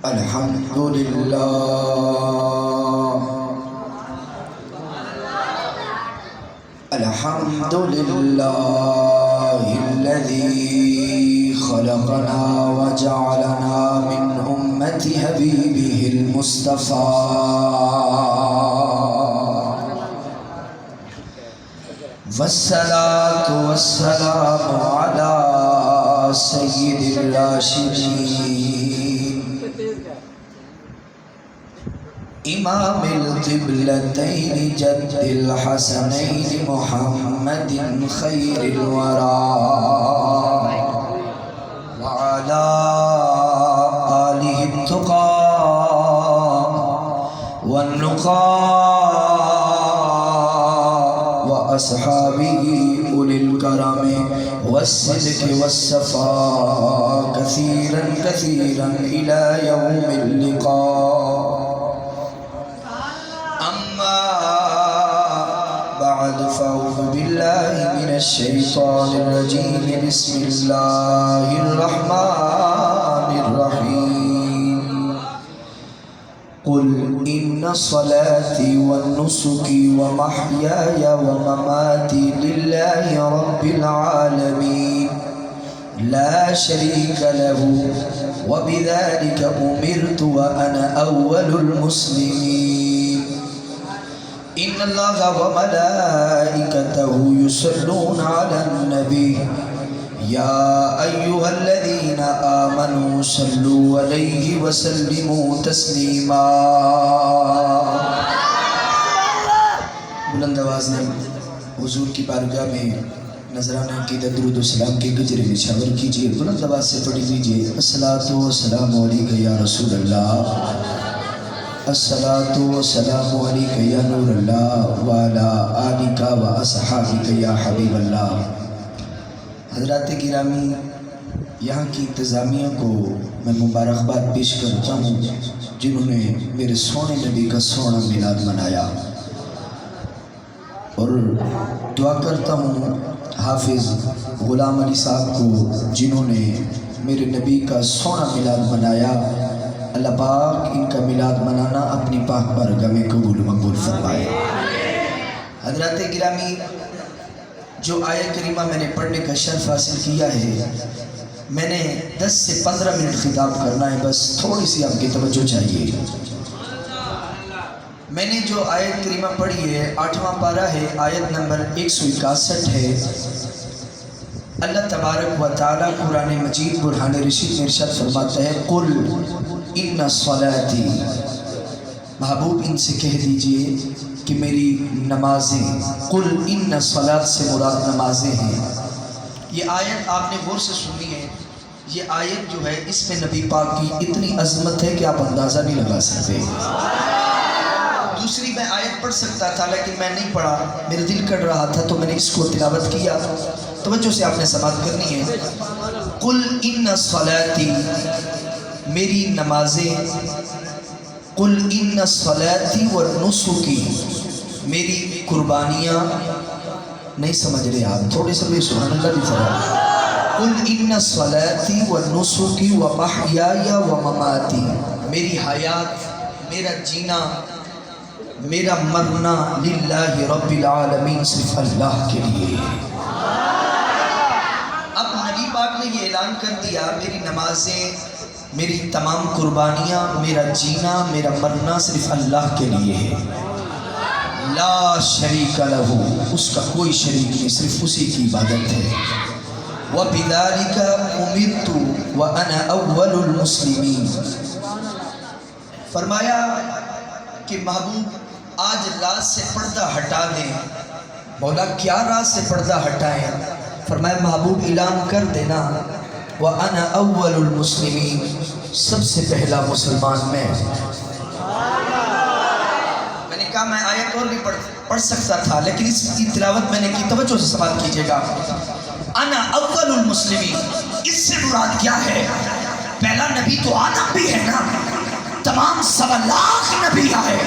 الحمد لله الحمد لله الذي خلقنا وجعلنا من أمة حبيبه المصطفى والصلاة والسلام على سيد الراشدين إمام القبلتين جد الحسنين محمد خير الورى وعلى آله التقى والنقى وأصحابه أولي الكرم والصدق والصفاء كثيرا كثيرا إلى يوم اللقاء. أما بعد فأعوذ بالله من الشيطان الرجيم. بسم الله الرحمن الرحيم. قل إن صلاتي ونسكي ومحياي ومماتي لله رب العالمين لا شريك له وبذلك أمرت وأنا أول المسلمين. إن الله وملائكته يصلون على النبي يا أيها الذين آمنوا صلوا عليه وسلموا تسلیما. بلند آواز میں حضور کی بارگاہ میں نذرانہ عقیدت درود و سلام کے گجرے نشاور کیجئے. بلند آواز سے پڑھ لیجئے الصلاۃ والسلام علیک یا رسول اللہ، الصلاۃ والسلام علیک یا نور اللہ وعلی آلک واصحابک یا حبیب اللہ. حضرات گرامی، یہاں کی انتظامیہ کو میں مبارکباد پیش کرتا ہوں جنہوں نے میرے سونے نبی کا سونا میلاد منایا، اور دعا کرتا ہوں حافظ غلام علی صاحب کو جنہوں نے میرے نبی کا سونا میلاد منایا. اللہ پاک ان کا میلاد منانا اپنی پاک بارگاہ میں قبول مقبول فرمائے. حضرات گرامی، جو آیت کریمہ میں نے پڑھنے کا شرف حاصل کیا ہے، میں نے 10 سے 15 منٹ خطاب کرنا ہے، بس تھوڑی سی آپ کی توجہ چاہیے. میں نے جو آیت کریمہ پڑھی ہے 8واں پارہ ہے، آیت نمبر 161 ہے. اللہ تبارک و تعالیٰ قرآن مجید برہان رشید میں ارشاد فرماتا ہے قل ان صلاتی، محبوب ان سے کہہ دیجئے کہ میری نمازیں، قل ان صلاۃ سے مراد نمازیں ہیں. یہ آیت آپ نے غور سے سنی ہے. یہ آیت جو ہے اس میں نبی پاک کی اتنی عظمت ہے کہ آپ اندازہ نہیں لگا سکتے. دوسری میں آیت پڑھ سکتا تھا لیکن میں نہیں پڑھا، میرے دل کر رہا تھا تو میں نے اس کو تلاوت کیا. توجہ سے آپ نے سماعت کرنی ہے. قل ان صلاتی، میری نمازیں، قل ان صلاتی ونسکی، میری قربانیاں. نہیں سمجھ رہے آپ، تھوڑے سے بھی سبحان اللہ بھی فرمائیں. قل ان صلاتی ونسکی ومحیای ومماتی، میری حیات، میرا جینا، میرا مرنا للہ رب العالمین، صرف اللہ کے لیے. اب نبی پاک نے یہ اعلان کر دیا میری نمازیں، میری تمام قربانیاں، میرا جینا، میرا مرنا صرف اللہ کے لیے ہے. لا شریک لہ، اس کا کوئی شریک نہیں، صرف اسی کی عبادت ہے. وَبِذَلِكَ أُمِرْتُ وَأَنَا أَوَّلُ الْمُسْلِمِينَ. فرمایا کہ محبوب آج راز سے پردہ ہٹا دیں. بولا کیا راز سے پردہ ہٹائیں؟ فرمایا محبوب اعلان کر دینا وَأَنَا أَوَّلُ الْمُسْلِمِينَ، سب سے پہلا مسلمان میں. میں نے کہا میں آیت اور بھی پڑھ سکتا تھا لیکن اس کی تلاوت میں نے کی. توجہ سے سماعت کیجئے گا. انا اول المسلمین، اس سے مراد کیا ہے؟ پہلا نبی تو آدم بھی ہے نا، تمام 1.25 لاکھ نبی آئے،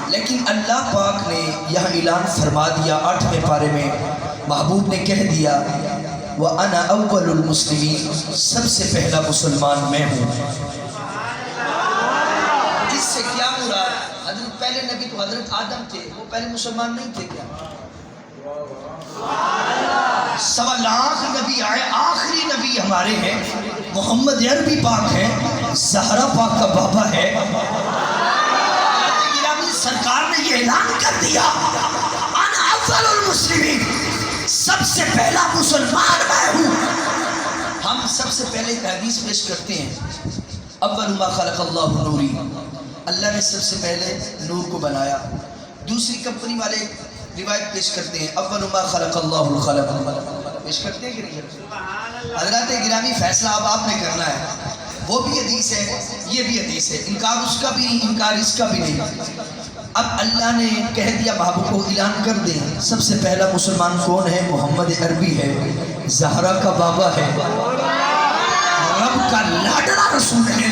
لیکن اللہ پاک نے یہ اعلان فرما دیا 8ویں پارے میں. محبوب نے کہہ دیا وَأَنَا أَوَّلُ الْمُسْلِمِينَ، سب سے پہلا مسلمان میں ہوں. حضرت آدم تھے وہ پہلے مسلمان نہیں تھے کیا؟ 1.25 لاکھ نبی آئے، آخری نبی ہمارے ہیں محمد عربی پاک ہے، زہرا پاک کا بابا ہے۔ سرکار نے یہ اعلان کر دیا انا اول المسلمین، سب سے پہلا مسلمان میں ہوں۔ ہم سب سے پہلے ایک حدیث پیش کرتے ہیں، اول ما خلق اللہ نوری، اللہ نے سب سے پہلے نور کو بنایا۔ دوسری کمپنی والے ایک روایت پیش کرتے ہیں، اول ما خلق اللہ الخلق، پیش کرتے ہیں کہ نہیں؟ حضرات گرامی فیصلہ اب آپ نے کرنا ہے، وہ بھی حدیث ہے یہ بھی حدیث ہے، انکار اس کا بھی نہیں انکار اس کا بھی نہیں۔ اب اللہ نے کہہ دیا محبوب کو اعلان کر دیں، سب سے پہلا مسلمان کون ہے؟ محمد عربی ہے، زہرا کا بابا ہے، رب کا لاڈلا رسول ہے۔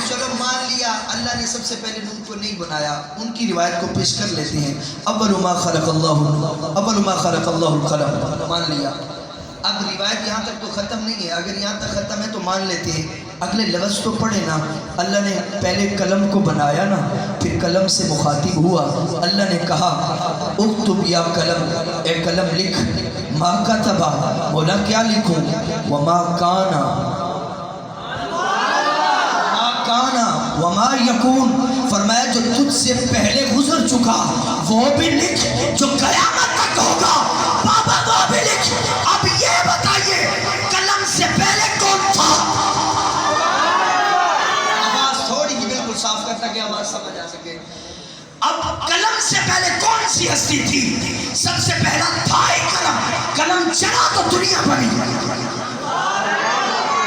چلو مان لیا اللہ نے سب سے پہلے نور کو نہیں بنایا، ان کی روایت کو پیش کر لیتے ہیں، اول ما خلق اللہ القلم، مان لیا۔ اب روایت یہاں تک تو ختم نہیں ہے، اگر یہاں تک ختم ہے تو مان لیتے ہیں، اگلے لفظ تو پڑھے نا، اللہ نے پہلے قلم کو بنایا نا، پھر قلم سے مخاطب ہوا، اللہ نے کہا اکتب یا قلم، اے قلم لکھ، ما کتبا، مولا کیا لکھوں، وما کانا وما یکون، فرمایا جو تجھ سے پہلے گزر چکا وہ بھی لکھ، جو قیامت تک ہوگا بابا وہ بھی لکھ۔ اب یہ بتائیے قلم سے پہلے کون تھا؟ آواز تھوڑی کی بالکل صاف کرتا کہ آواز سمجھ آ سکے۔ اب قلم سے پہلے کون سی ہستی تھی؟ سب سے پہلا تھا ہی قلم، قلم چلا تو دنیا بنی۔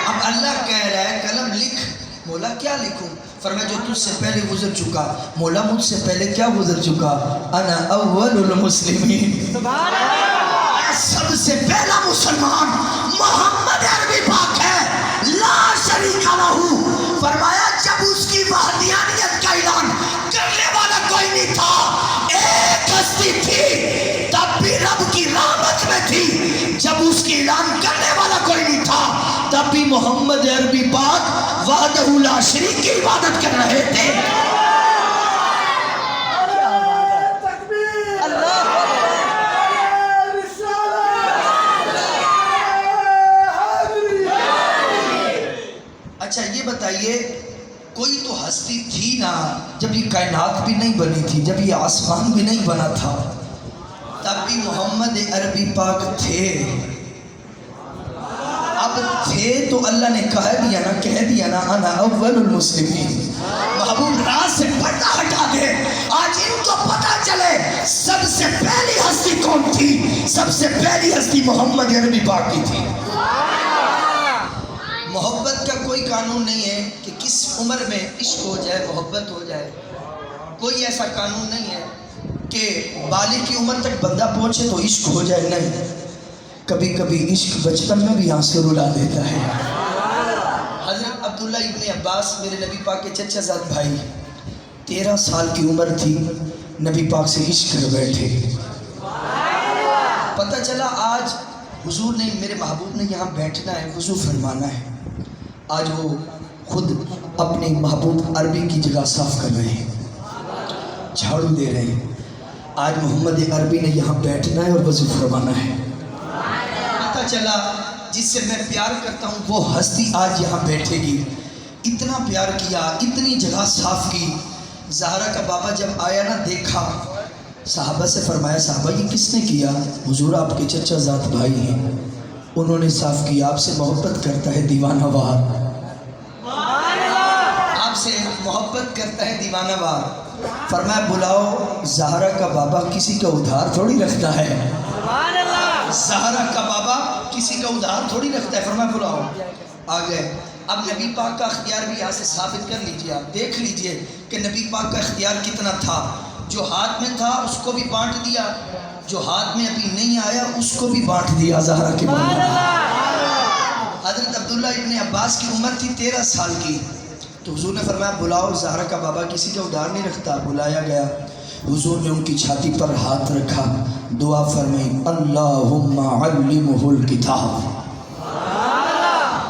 اب اللہ کہہ رہا ہے قلم لکھ، مولا کیا لکھوں؟ فرمایا جو تجھ سے پہلے گزر چکا، مولا مجھ سے پہلے کیا گزر چکا، انا اول المسلمین، سب سے پہلا مسلمان محمد عربی پاک ہے، لا شریک لہ۔ فرمایا جب اس کی وحدانیت کا اعلان کرنے والا کوئی نہیں تھا، ایک ہستی تھی تب بھی رب کی رحمت میں تھی، جب اس کی اعلان کرنے والا کوئی نہیں تھا تب بھی محمد عربی پاک وحدہ لا شریک کی عبادت کر رہے تھے۔ اچھا یہ بتائیے کوئی تو ہستی تھی نا جب یہ کائنات بھی نہیں بنی تھی، جب یہ آسمان بھی نہیں بنا تھا، تب بھی محمد عربی پاک تھے۔ اب تھے تو اللہ نے کہہ دیا نا انا اول المسلمین۔ محبوب راز سے پردہ ہٹا دے، آج ان کو پتہ چلے سب سے پہلی ہستی کون تھی، سب سے پہلی ہستی محمد عربی پاک کی تھی۔ محبت کا کوئی قانون نہیں ہے کہ کس عمر میں عشق ہو جائے محبت ہو جائے، کوئی ایسا قانون نہیں ہے کہ بالغ کی عمر تک بندہ پہنچے تو عشق ہو جائے، نہیں، کبھی کبھی عشق بچپن میں بھی آنسو رلا دیتا ہے۔ حضرت عبداللہ ابن عباس میرے نبی پاک کے چچا زاد بھائی، 13 سال کی عمر تھی، نبی پاک سے عشق کر بیٹھے، پتہ چلا آج حضور نے میرے محبوب نے یہاں بیٹھنا ہے، وضو فرمانا ہے، آج وہ خود اپنے محبوب عربی کی جگہ صاف کر رہے ہیں، جھاڑو دے رہے ہیں، آج محمد عربی نے یہاں بیٹھنا ہے اور وضو فرمانا ہے۔ پتہ چلا جس سے میں پیار کرتا ہوں وہ ہستی آج یہاں بیٹھے گی، اتنا پیار کیا، اتنی جگہ صاف کی۔ زہرا کا بابا جب آیا نا دیکھا، صحابہ سے فرمایا صحابہ یہ کس نے کیا؟ حضور آپ کے چچا زاد بھائی ہیں، انہوں نے صاف کیا، آپ سے محبت کرتا ہے دیوانہ وار، آپ سے محبت کرتا ہے دیوانہ وار۔ فرمایا بلاؤ، زہرا کا بابا کسی کا ادھار تھوڑی رکھتا ہے، زہرا کا بابا کسی کا ادھار تھوڑی رکھتا ہے، فرمایا بلاؤ۔ آ گئے۔ اب نبی پاک کا اختیار بھی یہاں سے ثابت کر لیجئے، آپ دیکھ لیجئے کہ نبی پاک کا اختیار کتنا تھا۔ جو ہاتھ میں تھا اس کو بھی بانٹ دیا، جو ہاتھ میں ابھی نہیں آیا اس کو بھی بانٹ دیا زہرا کے بابا۔ حضرت عبداللہ ابن عباس کی عمر تھی 13 سال کی، تو حضور نے فرمایا بلاؤ، زہرا کا بابا کسی کا ادھار نہیں رکھتا۔ بلایا گیا، حضور نے ان کی چھاتی پر ہاتھ رکھا، دعا فرمائی اللہم علمہ الکتاب،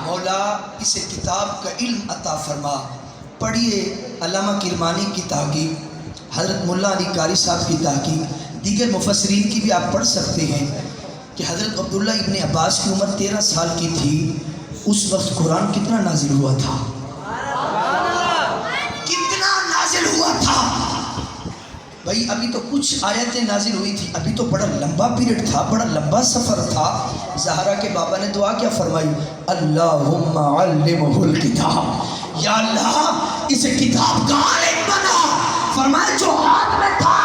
مولا اسے کتاب کا علم عطا فرما۔ پڑھیے علامہ کرمانی کی تحقیق، حضرت ملا علی قاری صاحب کی تحقیق، دیگر مفسرین کی بھی آپ پڑھ سکتے ہیں کہ حضرت عبداللہ ابن عباس کی عمر 13 سال کی تھی، اس وقت قرآن کتنا نازل ہوا تھا؟ کتنا نازل ہوا تھا بھائی؟ ابھی تو کچھ آیتیں نازل ہوئی تھی، ابھی تو بڑا لمبا پیریڈ تھا، بڑا لمبا سفر تھا۔ زہرا کے بابا نے دعا کیا فرمائی؟ اللہم علمہ الکتاب، یا اللہ اسے کتاب کا عالم بنا۔ فرمایا جو ہاتھ میں تھا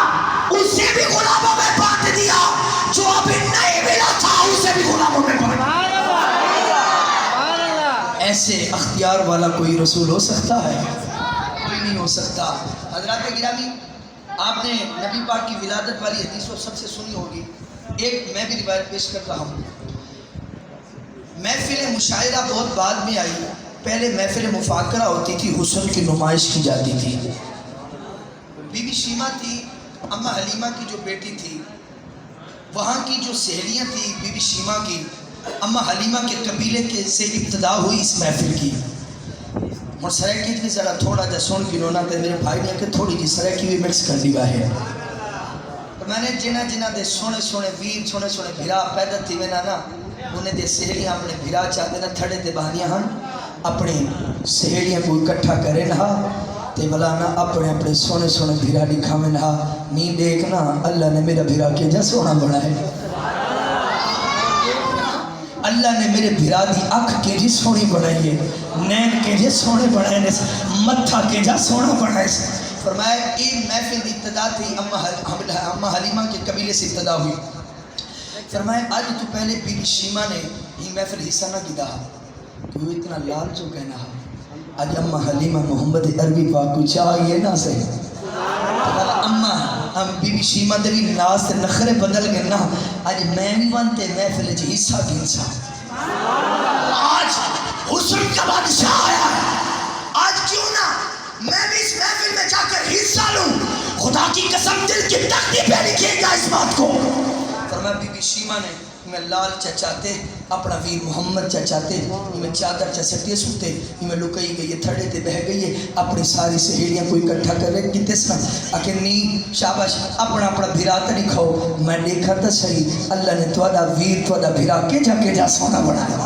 اسے بھی غلاموں میں بانٹ دیا، جو ابھی نہیں ملا تھا اسے بھی غلاموں میں بانٹ دیا۔ ایسے اختیار والا کوئی رسول ہو سکتا ہے؟ کوئی نہیں ہو سکتا۔ حضرات گرامی، آپ نے نبی پاک کی ولادت والی حدیث کو سب سے سنی ہوگی، ایک میں بھی روایت پیش کر رہا ہوں۔ محفل مشاعرہ بہت بعد میں آئی، پہلے محفل مفاکرہ ہوتی تھی، حسن کی نمائش کی جاتی تھی۔ بی بی شیمہ تھی، اماں حلیمہ کی جو بیٹی تھی، وہاں کی جو سہیلیاں تھی بی بی شیمہ کی، اماں حلیمہ کے قبیلے کے سے ابتدا ہوئی اس محفل کی۔ اور سرائکی بھی ذرا تھوڑا جا سن کی رونا تھے، میرے بھائی نے کہ تھوڑی جی سرائکی بھی مکس کر دیا ہے۔ تو میں نے جنہ دے سونے سونے ویر، سونے سونے بھیرا پیدا تھی میں نا، انہیں دے سہیلیاں اپنے بھیرا چاہتے نا، تھڑے دے بہانیاں ہن اپنے سہیلیاں کو اکٹھا کرے نا، تے بلا نا اپنے سونے سونے بھیرا دکھا میں نا، نہیں دیکھنا اللہ نے میرا بھیرا کیا جا سونا بڑا ہے، اللہ نے میرے بھیرا دی اکھ کے جی سونی بڑھائی ہے، نین کے جی سونے بڑھائے نے، متھا کے جا سونا بڑھائے۔ فرمایا یہ محفل دی ابتدا تھی، اماں حلیمہ کے قبیلے سے ابتدا ہوئی۔ فرمایا آج تو پہلے بی بی شیمہ نے یہ محفل حصہ نہ کی دہا کہ وہ اتنا لال جو کہنا ہے، آج اماں حلیمہ محمد عربی پاک کو چاہیے نہ سے اماں بی بی شیمہ دے بھی ناز تے نخرے بدل گئے نا، آج میں بھی بنتے محفل جی حصہ گنسا، آج حسن کا بادشاہ آیا ہے، آج کیوں نہ میں بھی اس محفل میں جا کر حصہ لوں، خدا کی قسم دل کی تختی پہ لکھے گا اس بات کو۔ فرمایا بی بی شیمہ نے میں لال چچاتے اپنا ویر محمد چچاتے، میں چادر چسٹے سوتے، میں لکئی گئی ہے، تھڑے تے بہ گئی ہے، اپنی ساری سہیلیاں کو اکٹھا کر رہے کتے سنا اکھے نہیں شاباش اپنا بھیرا تے دکھاؤ، میں دیکھا تا صحیح اللہ نے تواڈا ویر تواڈا بھیرا کے جا سونا بنایا،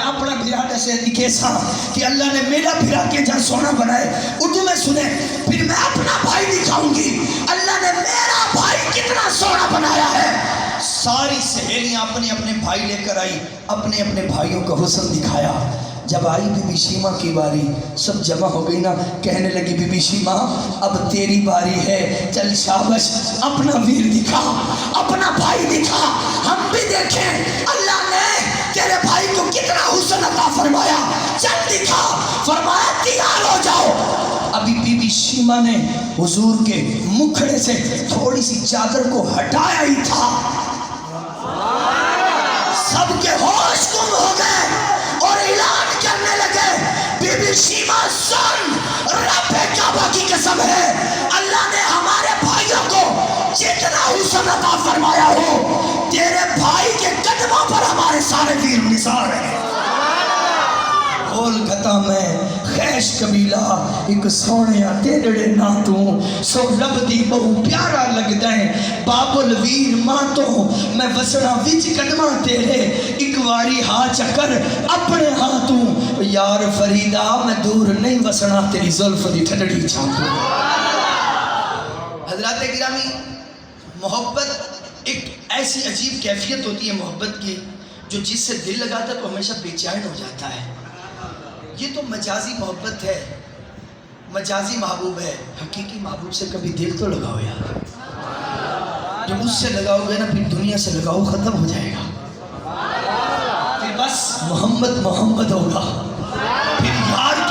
اپنا بھیرا سے دکھے سا کہ اللہ نے میرا بھیرا کے جا سونا بنائے۔ اردو میں سنیں پھر میں اپنا بھائی دکھاؤں گی اللہ نے میرا بھائی کتنا سونا بنایا ہے۔ ساری سہیلیاں اپنے اپنے بھائی لے کر آئی، اپنے اپنے بھائیوں کا حسن دکھایا۔ جب آئی بی بی شیمہ کی باری، سب جمع ہو گئی نا، کہنے لگی بی بی شیمہ اب تیری باری ہے، چل شابش اپنا ویر دکھا، اپنا بھائی دکھا، ہم بھی دیکھیں اللہ نے تیرے بھائی کو کتنا حسن عطا فرمایا، چل دکھا۔ فرمایا تیار ہو جاؤ۔ ابھی بی بی شیمہ نے حضور کے مکھڑے سے تھوڑی سی چادر کو ہٹایا ہی تھا، سب کے ہوش گم ہو گئے اور اعلان کرنے لگے بی بی شیمہ سن، رب کعبہ کی قسم ہے اللہ نے ہمارے بھائیوں کو جتنا حسن عطا فرمایا ہو، تیرے بھائی کے قدموں پر ہمارے سارے ویر نثار ہیں۔ کولکتہ میں خیش قبیلہ ایک سونیا تیرڑے ناتوں، سو لب دی بہو پیارا لگ دائیں، بابل ویر ماتوں میں وسنا وچ قدمہ تیرے، ایک واری ہاں چکر اپنے ہاتھوں، یار فریدہ میں دور نہیں وسنا تیری زلف دی ٹھنڈی چھانتوں۔ حضرات گرامی، محبت ایک ایسی عجیب کیفیت ہوتی ہے محبت کی، جو جس سے دل لگاتا ہے تو ہمیشہ بے چین ہو جاتا ہے۔ یہ تو مجازی محبت ہے، مجازی محبوب ہے، حقیقی محبوب سے کبھی دل تو لگاؤ یار، جب اس سے لگاؤ گے نا پھر دنیا سے لگاؤ ختم ہو جائے گا، پھر بس محمد محمد ہوگا، پھر یار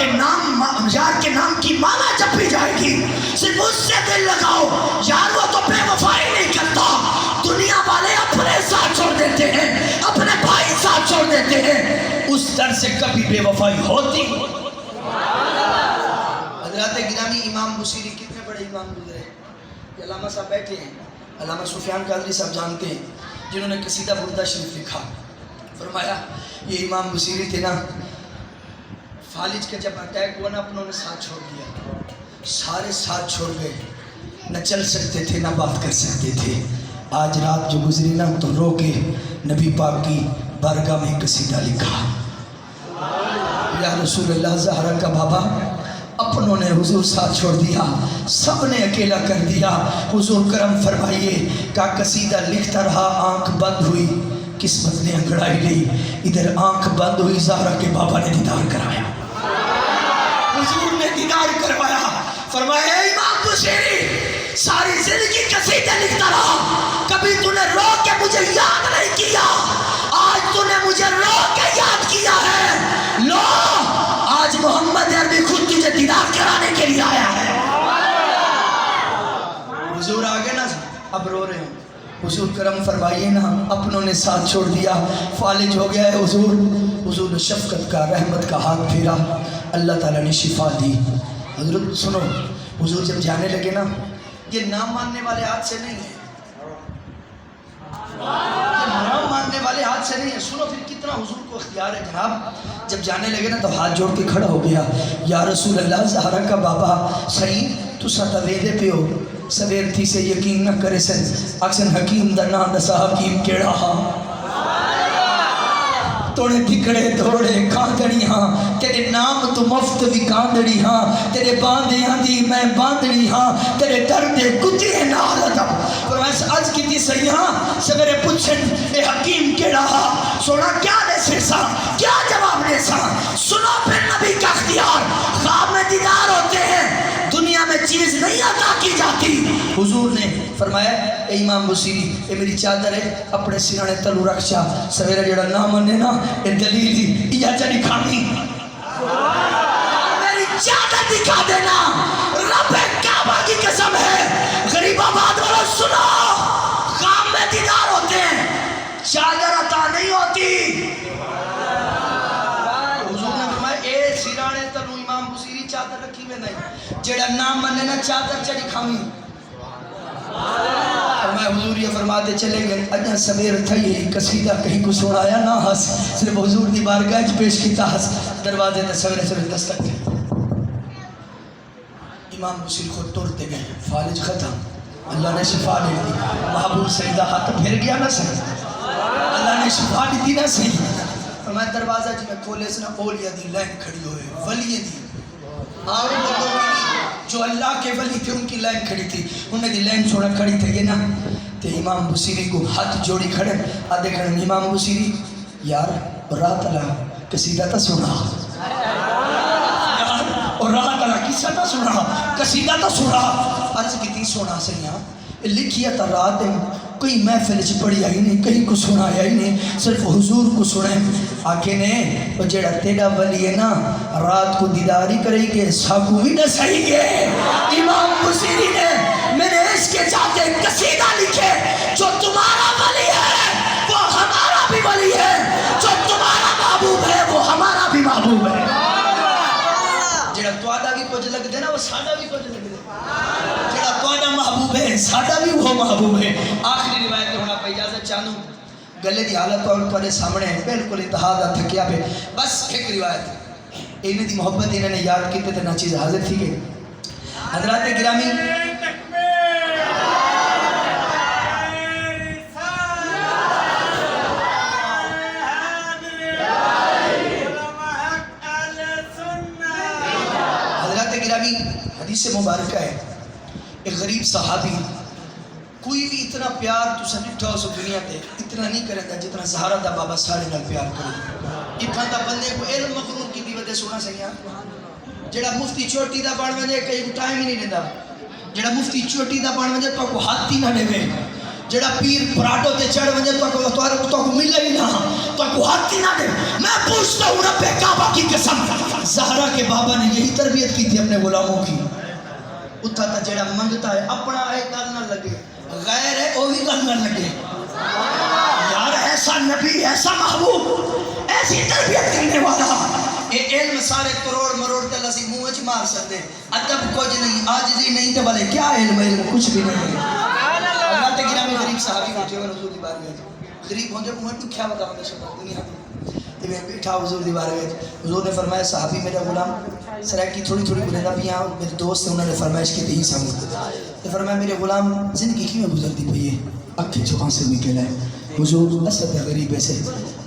کے نام کی معنی جب بھی جائے گی، صرف اس سے دل لگاؤ۔ یار وہ تو بے وفائی نہیں کرتا، دنیا والے اپنے ساتھ چھوڑ دیتے ہیں، اپنے بھائی ساتھ چھوڑ دیتے ہیں، اس در سے کبھی بے وفائی ہوتی۔ حضرات گرامی، امام بصیری کتنے بڑے امام گزرے، یہ علامہ صاحب بیٹھے ہیں، علامہ سفیان قادری صاحب جانتے ہیں، جنہوں نے قصیدہ بردہ شریف لکھا۔ فرمایا یہ امام بصیری تھے نا، فالج کا جب اٹیک ہوا نا اپنوں نے ساتھ چھوڑ دیا، سارے ساتھ چھوڑ گئے، نہ چل سکتے تھے نہ بات کر سکتے تھے۔ آج رات جو گزری نا تو رو کے نبی پاک کی بارگاہ میں قصیدہ لکھا، یا رسول اللہ زہرا کا بابا اپنوں نے حضور ساتھ چھوڑ دیا، سب نے اکیلا کر دیا، حضور کرم فرمائیے۔ کا قصیدہ لکھتا رہا، آنکھ بند ہوئی، قسمت نے انگڑائی لی، ادھر آنکھ بند ہوئی، زہرا کے بابا نے دیدار کرایا، حضور نے دیدار کروایا۔ فرمایا اے امام بصیری ساری زندگی قصیدے لکھتا رہا، کبھی تو نے رو کے مجھے یاد نہیں کیا، آج تو نے مجھے رو کے یاد کیا ہے، لو آج محمد عربی خود تجھے دیدار کرانے کے لیے آیا ہے۔ حضور آگے نا اب رو رہے ہیں، حضور کرم فرمائیے نا، اپنوں نے ساتھ چھوڑ دیا، فالج ہو گیا ہے حضور۔ حضور نے شفقت کا رحمت کا ہاتھ پھیرا، اللہ تعالیٰ نے شفا دی۔ حضرت سنو، حضور جب جانے لگے نا، یہ نام ماننے والے ہاتھ سے نہیں ہے، نام ماننے والے ہاتھ سے نہیں ہے۔ سنو پھر کتنا حضور کو اختیار ہے جناب۔ جب جانے لگے نا تو ہاتھ جوڑ کے کھڑا ہو گیا، یا رسول اللہ زہرا کا بابا صحیح تو ستا ویدے پہ ہو، سویر تھی سے یقین نہ کرے سن، اکسن حکیم دا نا دسا حکیم کیڑا ہاں، توڑے دکڑے دوڑے کاندڑی ہاں، تیرے نام تو مفت بھی کاندڑی ہاں، تیرے باندیاں دی میں باندڑی ہاں، تیرے دردے کتی ہے نالتا۔ فرمائش آج کی تھی سیاں سویرے پوچھن اے حکیم کیڑا ہاں، سونا کیا دے سے سا، کیا جواب دے سا؟ سنو پھر نبی کا اختیار، خواب میں دیدار ہوتے ہیں، دنیا میں چیز نہیں عطا کی جاتی۔ حضور نے فرمایا اے امام بصیری اے میری چادر ہے اپنے سرانے تلو رکھ چا، سویرے جڑا نام منے نا اے دلیلی یا جڑی کھانی میری چادر دکھا دینا، رب کعبہ کی قسم ہے، غریب آباد والا سنو، خواب میں دیدار ہوتے ہیں، چادر عطا نہیں ہوتی۔ حضور نے فرمایا اے سرانے تلو امام بصیری چادر رکھی میں نہیں، جڑا نام منے نا چادر چڑی کھامی۔ فرمایا حضور یہ فرماتے چلے گئے، اجا سویر تھا یہ قصیدہ کہیں کو سنایا نہ ہس، صرف حضور دی بارگاہ وچ پیش کیتا ہس، دروازے تے سویرے سویرے دستک دے۔ امام بصیری خود ٹرتے گئے، فالج ختم، اللہ نے شفا دے دی، محبوب سیدہ ہاتھ پھر گیا نہ صحیح، اللہ نے شفا دی نہ صحیح۔ فرمایا دروازہ جی میں کھولے سے نا اولیاء دی لائن کھڑی ہوئے، ولیے دی آرے بندوں کی جو اللہ کے ولی تھے ان کی لائن کھڑی تھی، انہیں دی لائن چھوڑا کھڑی تھے نا، تے امام بصیری کو ہاتھ جوڑی کھڑے، آدھے کھڑے امام بصیری یار رات اللہ قصیدہ تا سنا، اور رات اللہ قصہ تا سنا، قصیدہ تا سنا، عرض کی تھی سنا سیاں لکھیا تا رات کوئی محفل چ پڑھی آئی نہیں، کہیں کو سنایا ہی نہیں، صرف حضور کو سنے۔ آکے نے وہ جڑا تیرا ولی ہے نا رات کو دیداری کرے گے، ساکو بھی نہ سہی گے۔ امام بصیری نے میرے عشق کے چاہتے قصیدہ لکھے، جو تمہارا ولی ہے وہ ہمارا بھی ولی ہے، جو تمہارا محبوب ہے وہ ہمارا بھی محبوب ہے۔ جڑا توادہ بھی کچھ لگ دے نا وہ سادہ بھی کچھ لگ دے، جڑا توادہ محبوب ہے سادہ بھی وہ محبوب ہے۔ آخری روایت ہونا پہ اجازت چاہوں، گلے دی حالت اور پڑے سامنے ہے، بالکل اتحادہ تھکیا پہ، بس ایک روایت انہیں دی محبت انہیں نے یاد کی تے نہ چیز حاضر تھی کہ حضرات گرامی حدیث مبارکہ ہے، ایک غریب صحابی کوئی بھی اتنا پیار تو سنٹھا ہو سو دنیا تے اتنا نہیں کرے گا جتنا زہرا دا بابا سارے نال پیار کرے۔ اتنا دا بندے کو علم مغرور کی دیوتے سونا سیاں، جڑا مفتی چوٹی دا بڑھ وجے کئی کو ٹائم ہی نہیں دیتا، جڑا مفتی چوٹی دا بڑھ وجے تو کو ہاتھ ہی نہ دے، جڑا پیر پراٹو تے چڑھ وجے تو کو ملے ہی نہ، تو کو ہاتھ ہی نہ دے۔ میں پوچھتا ہوں رب کعبہ کی قسم، زہرا کے بابا نے یہی تربیت کی تھی اپنے غلاموں کی، اتھا تا جڑا منگتا ہے اپنا ہے گل نہ لگے، غیر ہے وہ بھی گل نہ لگے۔ یار ایسا نبی، ایسا محبوب، ایسی تربیت کرنے والا، یہ علم سارے کروڑ مروڑ تے لسی منہ وچ مار سکتے، ادب کچھ نہیں، عاجزی نہیں تے بھلے کیا علم کچھ بھی نہیں ہے۔ اللہ تے گرامی غریب صحابی بیٹھے ہوئے حضور دی بارگاہ، غریب ہوندے منہ دکھیا ودا ہوندے سب دنیا بیٹھا حضور دی بارگاہ حضور نے فرمایا صحابی میرا غلام سرائکی تھوڑی تھوڑی بولنا بھی یہاں میرے دوست ہیں انہوں نے فرمائش کی تھی سامنے تو فرمایا میرے غلام زندگی کیوں گزرتی پئی ہے اکھیں چوکاں سے نکل ہے حضور اسد غریب ایسے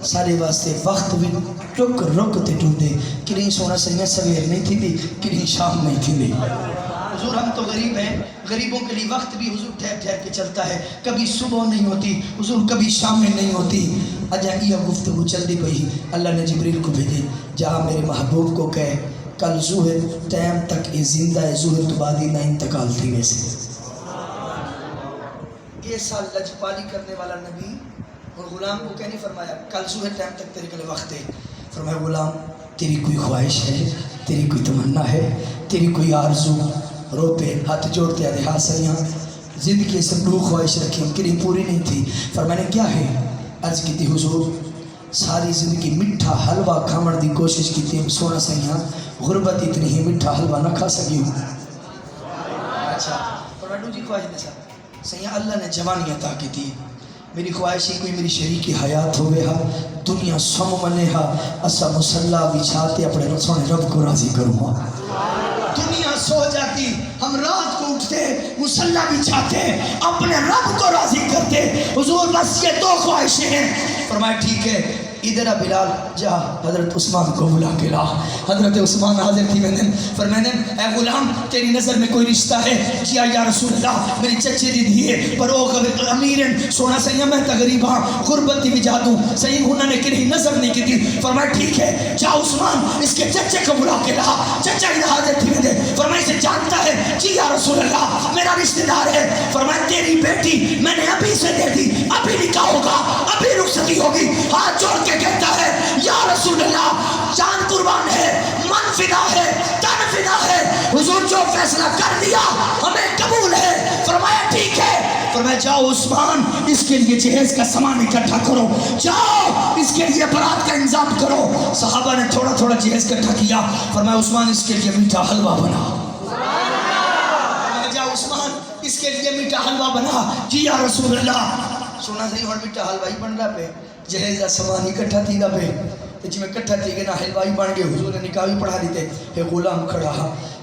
سارے واسطے وقت بھی ٹک رک تے ٹوندے کنہیں سونا سیاں سویر نہیں تھی دی کنہیں شام نہیں تھی دی حضور ہم تو غریب ہیں غریبوں کے لیے وقت بھی حضور ٹھہر ٹھہر کے چلتا ہے کبھی صبح نہیں ہوتی حضور کبھی شام میں نہیں ہوتی اجا یہ گفتگو چل دی پئی اللہ نے جبریل کو بھیجے جا میرے محبوب کو کہے کل ظہر ٹائم تک یہ زندہ ہے ظہر تو بعد ہی نہ انتقال تھی ویسے یہ سال لجپالی کرنے والا نبی اور غلام کو کہہ نہیں فرمایا کل ظہر ٹائم تک تیرے کے وقت ہے فرمایا غلام تیری کوئی خواہش ہے تیری کوئی تمنا ہے تیری کوئی آرزو رو پہ ہاتھ جوڑتے آدھے ہاں سیاں زندگی سے دو خواہش رکھی ان کے لیے پوری نہیں تھی فرمایا کیا ہے عرض کی تھی حضور ساری زندگی میٹھا حلوہ کھامن دی کوشش کی تھی سونا سیاں غربت اتنی ہی میٹھا حلوہ نہ کھا سکی ہوں اچھا فرمایا دوسری خواہش نہیں سا سیاں اللہ نے جوانی عطا کی تھی میری خواہش ہی کوئی میری شریک حیات ہوئے ہا دنیا سم منے ہا اسا مسلح بچھاتے اپنے رسول رب کو راضی کروں گا دنیا سو جاتی ہم رات کو اٹھتے مسلح بچھاتے اپنے رب کو راضی کرتے حضور بس یہ دو خواہشیں ہیں فرمایا ٹھیک ہے ادھر بلال جا حضرت عثمان کو بلا کے لا حضرت عثمان حاضر تھی میں نے فرمایا اے غلام تیری نظر میں کوئی رشتہ ہے کیا یا رسول اللہ میری چچے دی دی ہے پر وہ امیرن سونا سیاں میں تغریب ہاں غربت دی بھی جادوں سیاں انہوں نے کنہیں نظر نہیں کی تھی فرمایا ٹھیک ہے جا عثمان اس کے چچے کو بلا کے لا چچا ادھر حاضر تھی میں نے فرمایا اسے جانتا ہے جی یا رسول اللہ میرا رشتہ دار ہے فرمایا تیری بیٹی میں نے ابھی سے دے دی ابھی نکاح ہوگا ابھی رخصتی ہوگی ہاتھ جوڑ کے کہتا ہے یا رسول اللہ جان قربان ہے من فدا ہے تن فدا ہے حضور جو فیصلہ کر لیا ہمیں قبول ہے فرمایا ٹھیک ہے فرمایا جاؤ عثمان اس کے لیے جہیز کا سامان اکٹھا کرو جاؤ اس کے لیے برات کا انتظام کرو صحابہ نے تھوڑا تھوڑا جہیز اکٹھا کیا فرمایا عثمان اس کے لیے میٹھا حلوہ بنا فرمایا جاؤ عثمان اس کے لیے میٹھا حلوہ بنا جی یا رسول اللہ سونا صحیح اور میٹھا حلوہ ہی بن رہا پہ جہیز کا سامان اکٹھا تھی دا پہ جی میں کٹھا تھی کہ نا حلوائی بن گئے حضور نے نکاح بھی پڑھا دیتے ہے غلام کھڑا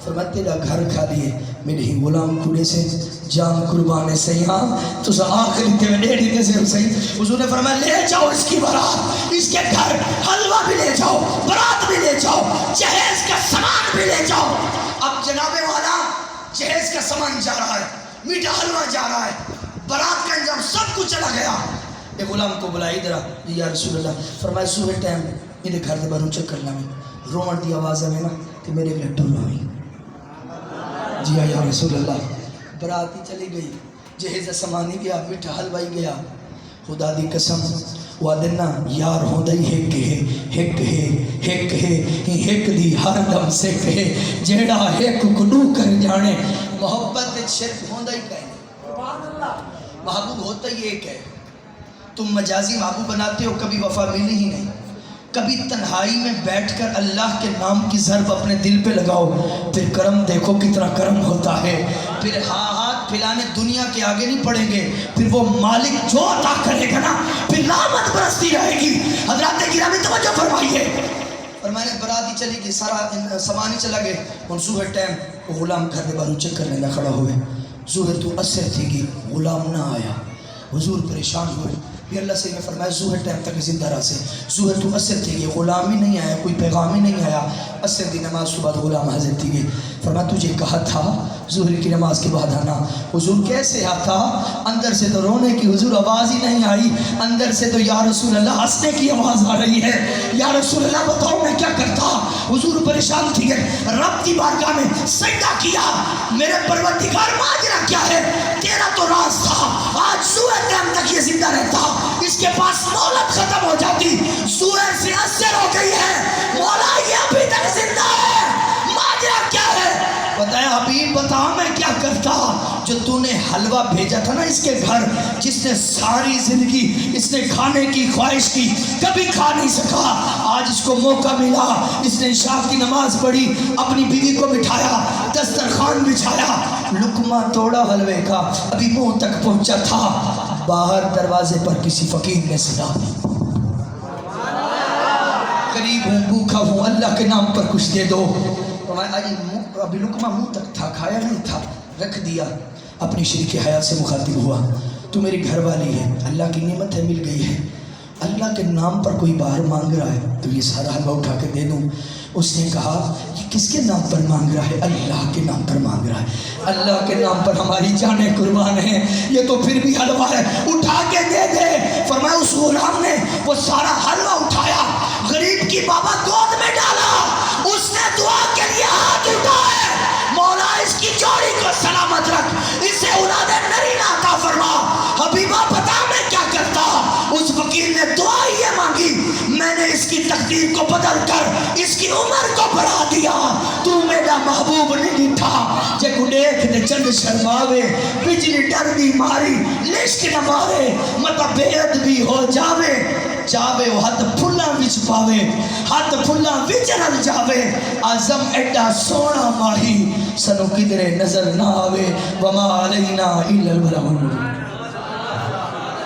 فرمایا تیرا گھر کھا لیے میرے ہی غلام کڑے سے جان قربان سیاں تو آخری تے میں ڈیڑھ دیتے سے حسین حضور نے فرمایا لے جاؤ اس کی برات اس کے گھر حلوہ بھی لے جاؤ برات بھی لے جاؤ جہیز کا سامان بھی لے جاؤ اب جناب والا جہیز کا سامان جا رہا ہے میٹھا حلوہ جا رہا ہے برات کا انجام سب کچھ چلا گیا ایک غلام کو بلائی ادھر یا رسول اللہ فرمایا صبح ٹائم میرے گھر دے باروں چکر لاویں رومن دی آواز ہے نا کہ میرے لڈو لاویں جی یا رسول اللہ براتی چلی گئی جہیز سامان ہی گیا میٹھا حلوہ ہی گیا خدا دی قسم وعدنا یار ہوندا ہی ہک دی ہر دم سکھ ہے جیڑا ہک کڈو کر جانے محبت شرک ہوندا ہی کہیں محبوب ہوتا ہی ایک ہے تم مجازی محبوب بناتے ہو کبھی وفا ملی ہی نہیں کبھی تنہائی میں بیٹھ کر اللہ کے نام کی ضرب اپنے دل پہ لگاؤ پھر کرم دیکھو کتنا کرم ہوتا ہے پھر ہاتھ پھیلانے دنیا کے آگے نہیں پڑیں گے پھر وہ مالک جو عطا کرے گا نا پھر رحمت برستی رہے گی حضرات گرامی توجہ فرمائیے اور میں نے برات ہی چلی گئی سارا سامان ہی چلا گئے منصوبہ ٹائم غلام گھر دے باروں چکر لینا کھڑا ہوئے ظہر تو اثر تھی گی غلام نہ آیا حضور پریشان ہوئے یہ اللہ سے نے فرمایا ظہر ٹائم تک زندہ رہا سے ظہر تو اثر تھی گئی غلام ہی نہیں آیا کوئی پیغام ہی نہیں آیا اثر دی نماز کے بعد غلام حاضر تھی گئی فرمایا تجھے کہا تھا ظہر کی نماز کے بعد آنا حضور کیسے آتا اندر سے تو رونے کی حضور آواز ہی نہیں آئی اندر سے تو یا رسول اللہ ہنسنے کی آواز آ رہی ہے یا رسول اللہ بتاؤ میں کیا کرتا حضور پریشان تھی گئے رب کی بارگاہ میں سجدہ کیا میرے پروردگار ماجرا کیا ہے تیرا تو راز تھا آج ظہر ٹائم تک یہ زندہ رہتا اس کے پاس مہلت ختم ہو جاتی ظہر سے اثر ہو گئی ہے مولا یہ ابھی تک زندہ ہے ماجرا کیا ہے بتایا حبیب بتا میں کیا کرتا جو تو نے حلوہ بھیجا تھا نا اس کے گھر جس نے ساری زندگی اس نے کھانے کی خواہش کی کبھی کھا نہیں سکا آج اس کو موقع ملا اس نے عشاء کی نماز پڑھی اپنی بیوی کو بٹھایا دسترخوان بچھایا لقمہ توڑا حلوے کا ابھی منہ تک پہنچا تھا باہر دروازے پر کسی فقیر نے صدا دی بھوکا ہوں، اللہ کے نام پر کچھ دے دو۔ ابھی لقمہ منہ تک تھا، کھایا نہیں تھا، رکھ دیا۔ اپنی شریک حیات سے مخاطب ہوا، تو میری گھر والی ہے، اللہ کی نعمت ہے، مل گئی ہے، اللہ کے نام پر کوئی باہر مانگ رہا ہے تو یہ سارا حلوہ اٹھا کے دے دوں؟ اس نے کہا یہ کس کے نام پر مانگ رہا ہے؟ اللہ کے نام پر مانگ رہا ہے، اللہ کے نام پر ہماری جانیں قربان ہیں، یہ تو پھر بھی حلوہ ہے، اٹھا کے دے دے۔ فرمایا اس غلام نے وہ سارا حلوہ اٹھایا، غریب کی بابا گود میں ڈالا، اس نے دعا کے لیے ہاتھ اٹھائے، مولا اس کی جوڑی کو سلامت رکھ، اسے اولاد نرینہ عطا فرما۔ حبیبہ پتا میں کیا کرتا؟ اس فقیر نے دعا یہ مانگی، میں نے اس کی تقدیر کو بدل کر اس کی عمر کو بڑھا دیا، تو میرا محبوب نہیں ڈھا جے کو دیکھ دے چند شرماوے، بجلی ڈر بھی ماری لشک نہ مارے، مطلب بید بھی ہو جاوے، جاوے وہ ہاتھ پھلاں وچ پاوے، ہاتھ پھلاں وچ رل جاوے، عظم ایڈا سونا ماہی سنو کدرے نظر نہ آوے، وما علینا الا البلاغ المبین۔